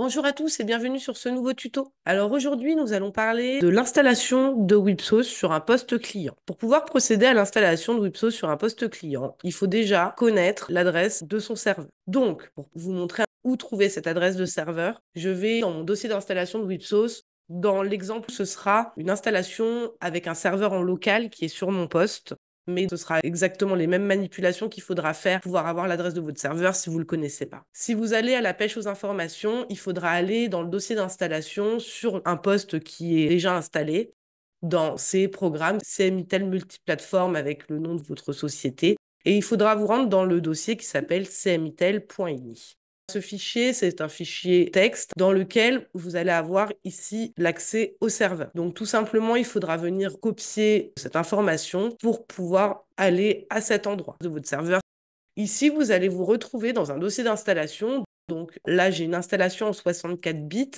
Bonjour à tous et bienvenue sur ce nouveau tuto. Alors aujourd'hui, nous allons parler de l'installation de Wipsos sur un poste client. Pour pouvoir procéder à l'installation de Wipsos sur un poste client, il faut déjà connaître l'adresse de son serveur. Donc, pour vous montrer où trouver cette adresse de serveur, je vais dans mon dossier d'installation de Wipsos. Dans l'exemple, ce sera une installation avec un serveur en local qui est sur mon poste. Mais ce sera exactement les mêmes manipulations qu'il faudra faire pour pouvoir avoir l'adresse de votre serveur si vous ne le connaissez pas. Si vous allez à la pêche aux informations, il faudra aller dans le dossier d'installation sur un poste qui est déjà installé dans ces programmes CMITEL multiplateforme avec le nom de votre société. Et il faudra vous rendre dans le dossier qui s'appelle cmitel.ini. Ce fichier, c'est un fichier texte dans lequel vous allez avoir ici l'accès au serveur. Donc tout simplement, il faudra venir copier cette information pour pouvoir aller à cet endroit de votre serveur. Ici, vous allez vous retrouver dans un dossier d'installation. Donc là, j'ai une installation en 64 bits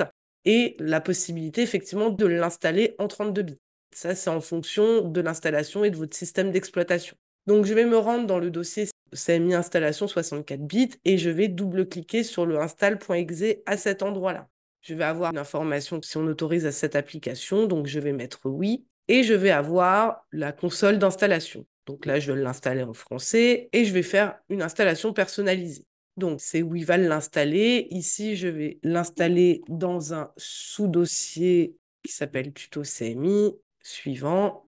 et la possibilité effectivement de l'installer en 32 bits. Ça, c'est en fonction de l'installation et de votre système d'exploitation. Donc je vais me rendre dans le dossier CMI installation 64 bits et je vais double-cliquer sur le install.exe à cet endroit-là. Je vais avoir une information si on autorise à cette application, donc je vais mettre oui et je vais avoir la console d'installation. Donc là, je vais l'installer en français et je vais faire une installation personnalisée. Donc, c'est où il va l'installer. Ici, je vais l'installer dans un sous-dossier qui s'appelle tuto CMI, suivant,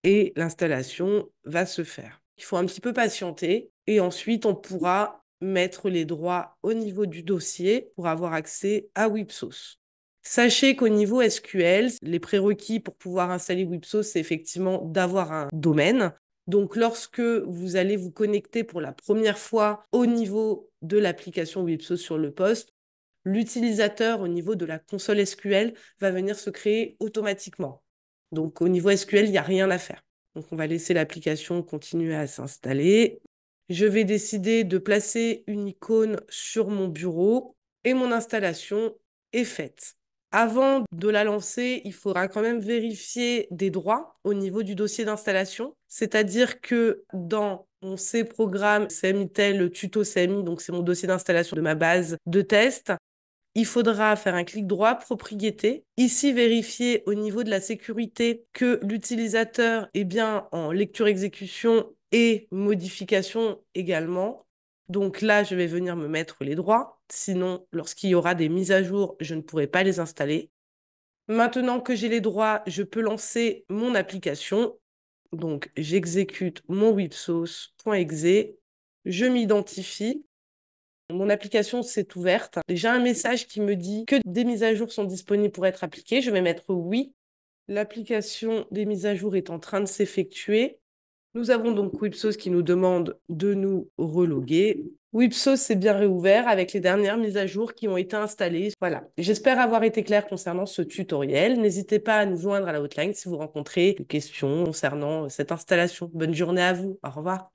et l'installation va se faire. Il faut un petit peu patienter et ensuite, on pourra mettre les droits au niveau du dossier pour avoir accès à Wipsos. Sachez qu'au niveau SQL, les prérequis pour pouvoir installer Wipsos, c'est effectivement d'avoir un domaine. Donc, lorsque vous allez vous connecter pour la première fois au niveau de l'application Wipsos sur le poste, l'utilisateur au niveau de la console SQL va venir se créer automatiquement. Donc, au niveau SQL, il n'y a rien à faire. Donc, on va laisser l'application continuer à s'installer. Je vais décider de placer une icône sur mon bureau et mon installation est faite. Avant de la lancer, il faudra quand même vérifier des droits au niveau du dossier d'installation. C'est-à-dire que dans mon C programme CMITEL tuto CMI, donc c'est mon dossier d'installation de ma base de test, il faudra faire un clic droit, propriété. Ici, vérifier au niveau de la sécurité que l'utilisateur est bien en lecture-exécution et modification également. Donc là, je vais venir me mettre les droits. Sinon, lorsqu'il y aura des mises à jour, je ne pourrai pas les installer. Maintenant que j'ai les droits, je peux lancer mon application. Donc, j'exécute mon wipsos.exe. Je m'identifie. Mon application s'est ouverte. J'ai un message qui me dit que des mises à jour sont disponibles pour être appliquées. Je vais mettre oui. L'application des mises à jour est en train de s'effectuer. Nous avons donc Wipsos qui nous demande de nous reloguer. Wipsos s'est bien réouvert avec les dernières mises à jour qui ont été installées. Voilà. J'espère avoir été clair concernant ce tutoriel. N'hésitez pas à nous joindre à la hotline si vous rencontrez des questions concernant cette installation. Bonne journée à vous. Au revoir.